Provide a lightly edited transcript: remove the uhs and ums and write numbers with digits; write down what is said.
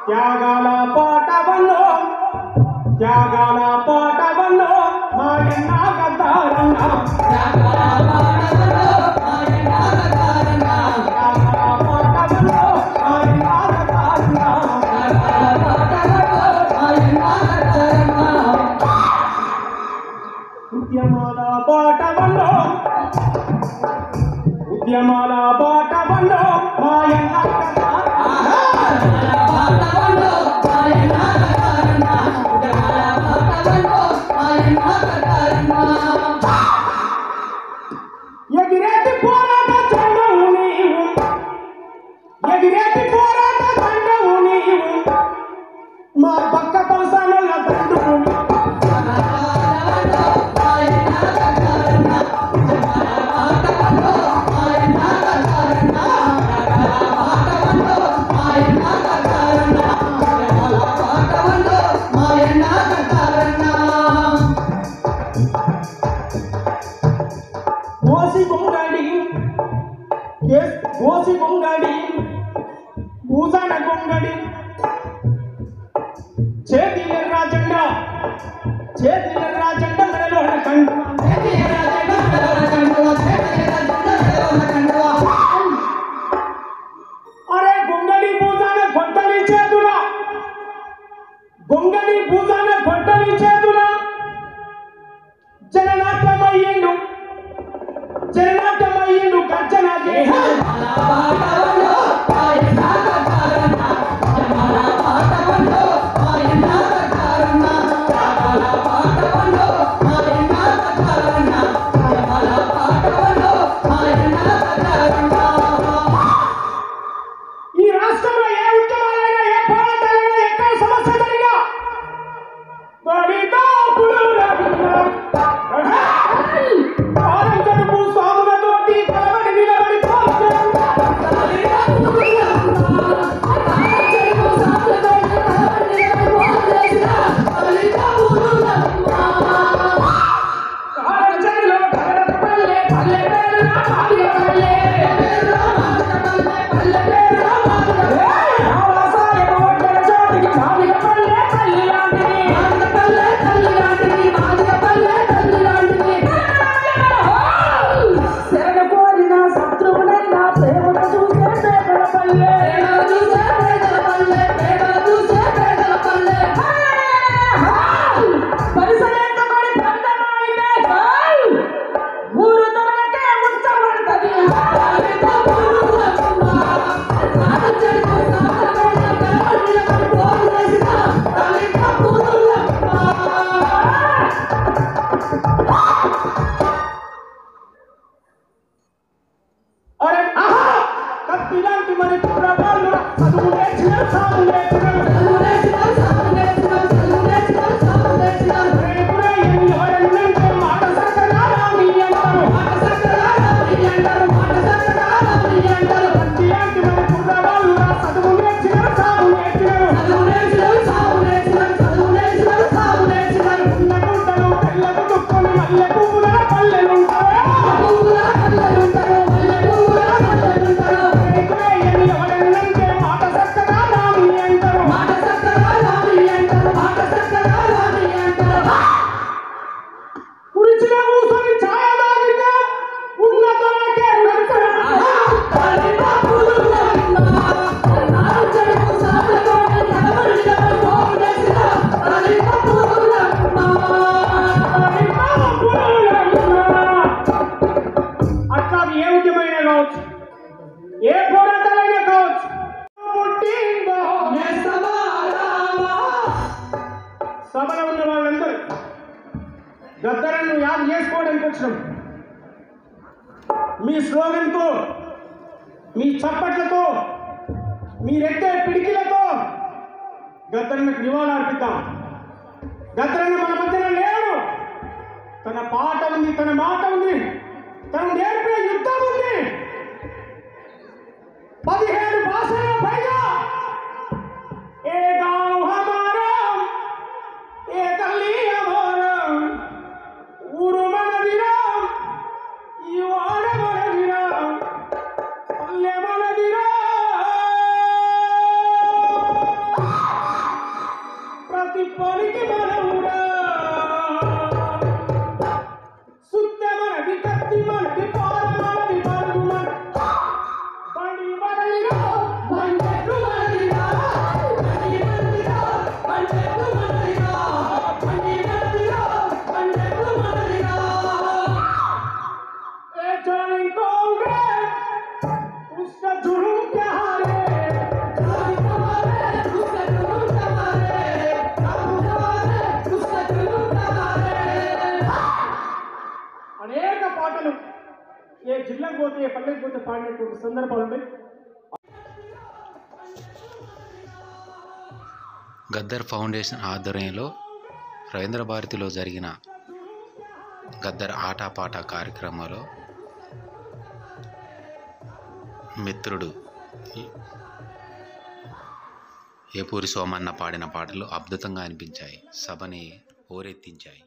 త్యాగాల పాటవన్నో త్యాగాల పాటవన్నో మాయన్న గద్దారన్న త్యాగాల పాటవన్నో మాయన్న గద్దారన్న త్యాగాల పాటవన్నో మాయన్న గద్దారన్న త్యాగాల పాటవన్నో మాయన్న గద్దారన్న ఉద్యమాల పాటవన్నో ఉద్యమాల పాటవన్నో మాయన్న ఎగిరేటి పోరాట చండవు నీవు ఎగిరేటి పోరాట చండవు నీవు మా పక్క పలసాల తండ్రులు ఓసి గొంగడి భూజన గొంగడి చేతిలెర్రా జెండా మెడలోన అరే గొంగడి భూజాన గొడ్డలి చేతుల గొంగడి భూజాన గొడ్డలి చేతుల జననాట్యమయ్యిండు గర్జన ఈ రాష్ట్రంలో ఏ ఉద్యమాలైనా ఏ పోరాటాలైనా ఎక్కడ సమస్య జరిగా ఇలాంటి మరి ప్రభావాలు చదువు నేర్చిన సాగు నేర్చిన ఏ పోరాటాలైనా కావచ్చు సభలో ఉన్న వాళ్ళందరూ గద్దరను యాద చేసుకోవడానికి వచ్చినాం. మీ స్లోగన్తో, మీ చప్పట్లతో, మీరెత్తే పిడికిలతో గద్దరన్నకు నివాళులు అర్పిద్దాం. గద్దరన్న మన మధ్యన లేడు. తన పాట ఉంది, తన మాట ఉంది, తను నేర్పే యుద్ధం ఉంది. 17 భాషల్లో పైగా ఏ గాँव हमारा ఏ తల్లి हमारा ఊరు మనదిరా, ఈ వాడ మనదిరా, పల్లె మనదిరా. సందర్భాలు ఉంటాయి. గద్దర్ ఫౌండేషన్ ఆధ్వర్యంలో రవీంద్ర భారతిలో జరిగిన గద్దర్ ఆటపాట కార్యక్రమంలో మిత్రుడు ఏపూరి సోమన్న పాడిన పాటలు అద్భుతంగా అనిపించాయి, సభని హోరెత్తించాయి.